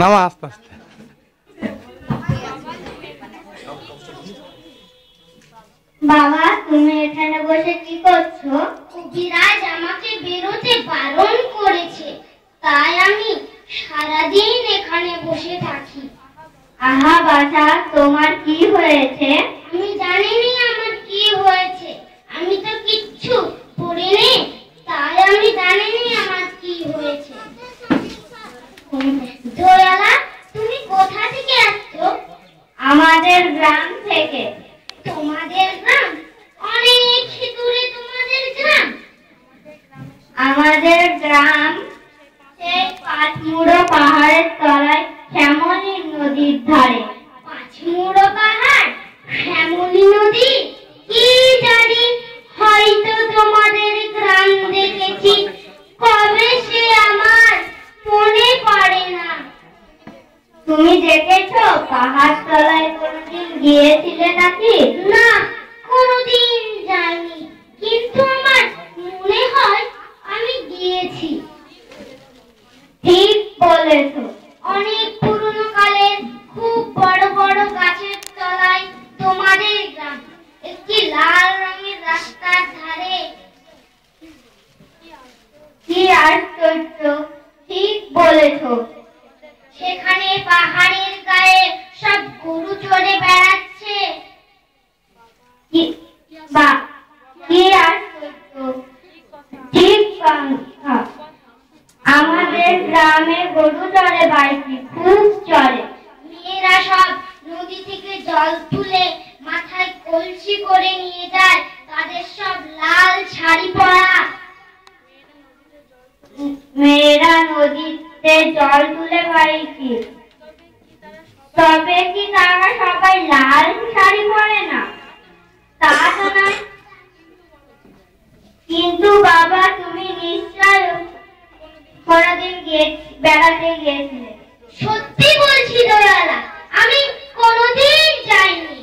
নামা আস্তে আস্তে। বাবা, তুমি এখানে বসে কি করছো? কবিরাজ আমাকে বেরোতে বারণ করেছে, তাই আমি সারাদিন এখানে বসে থাকি। আহা বাছা, তোমার কি হয়েছে? আমি জানিনি আমার কি হয়েছে, আমি তো কিচ্ছু পড়িনি, তাই আমি জানিনি আমার কি হয়েছে। দয়ালা, তুমি কোথা থেকে আসছো? আমাদের গ্রাম থেকে। তোমাদের গ্রাম? অনেক দূরে তোমাদের গ্রাম? আমাদের গ্রাম সেই পাঁচমুড়ো পাহাড়ের তলায় শ্যামলী নদীর ধারে। পাঁচমুড়ো পাহাড়, শ্যামলী নদী, কি জানি, হয়তো তোমাদের গ্রাম দেখেছি, কবে সে আমার মনে পড়ে না। তুমি দেখেছো পাহাড় তলায় কোনদিন গিয়েছিলে নাকি? না, কোনদিন যাইনি, কিন্তু আমার মনে হয় আমি গিয়েছি। ঠিক বলেছো, অনেক পুরনো কালের খুব বড় বড় গাছের তলায় তোমাদের গ্রাম। একটি লাল রঙের রাস্তার ধারে। কি আশ্চর্য, ঠিক বলেছো। সেখানে পাহাড়ের গায়ে সব গরু চড়ে বেড়াচ্ছে। কি আশ্চর্য, ঠিক কথা। আমাদের গ্রামে গরু চড়ে বাইকি, খুব চড়ে। মেয়েরা সব নদী থেকে জল তুলে মাথায় কলসি করে নিয়ে যায়, তাদের সব লাল শাড়ি পরা। মেয়েরা নদীতে জল তুলে বাইকি, তবে কি তারা সবাই লাল শাড়ি পরে না? তা তো নয়। কিন্তু বাবা, তুমি নিশ্চয় কোনদিন বেড়াতে গিয়েছিলে? সত্যি বলছি দয়ালা, আমি কোনদিন যাইনি।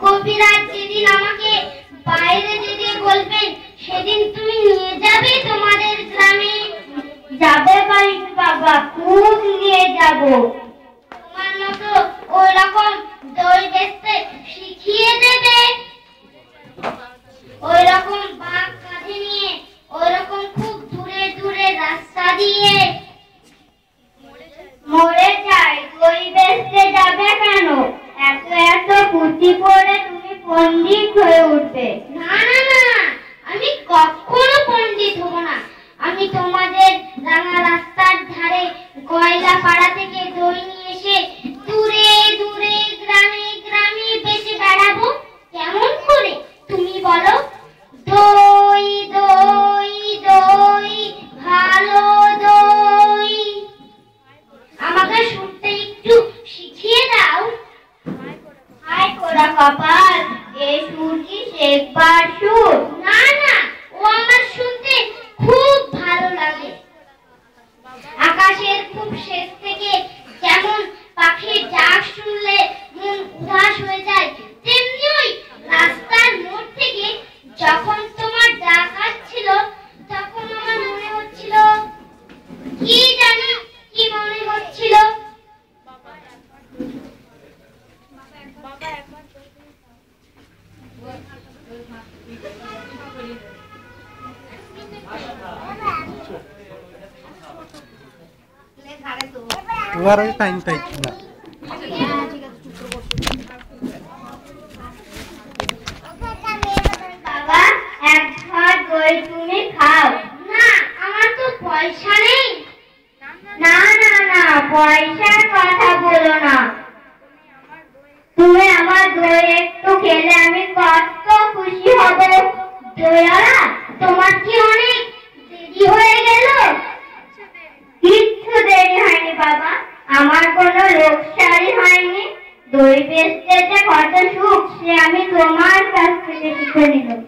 কবিরাজ যেদিন আমাকে বাইরে যেতে বলবেন, সেদিন তুমি নিয়ে যাবে তোমাদের গ্রামে? যাবে পারি বাবা, খুব নিয়ে যাব। তোমার মতো ওই রকম দই বেচতে শিখিয়ে দেবে, ওই রকম বাঘ কাঁধে নিয়ে, ওই রকম খুব দূরে দূরে রাস্তা দিয়ে। মরে যায়, দই বেচতে যাবে কেন? এত এত পুঁথি পড়ে তুমি পণ্ডিত হয়ে উঠবে। না না না, আমি কখনো পণ্ডিত হব না। আমি তোমাদের রাঙা রাস্তার ধারে কয়লা পাড়া থেকে দই নিয়ে এসে দূরে দূরে গ্রামে গ্রামে বেচে বেড়াবো। কেমন করে তুমি বলো? দই দই দই, ভালো দই। আমাকে শুনতে একটু শিখিয়ে দাও। হায় পোড়া কপাল, এ সুর কি শেখবার সুর? না না, ও আমার শুনতে খুব ভালো লাগে। আকাশের খুব শেষ থেকে যেমন পাখির ডাক শুনলে মন উদাস হয়ে যায়, তেমনি ওই রাস্তার মোড় থেকে যখন তোমার ডাক আসছিল, তখন আমার মনে হচ্ছিল, কি জানি কি মনে হচ্ছিল। টাইম না বাবা, এক ঘর দই তুমি খাও না। আমার তো পয়সা নেই। না না না, পয়সার কথা বলো না। তুমি আমার দই একটু খেলে আমি কত খুশি হব। দয়ালা, তোমার কি অনেক দেরি হয়ে গেল? কিচ্ছু দেরি হয়নি বাবা, আমার কোনো লোকসারি হয়নি। দই বেচতে যে কত সুখ, সে আমি তোমার কাছ থেকে শিখে নিলাম।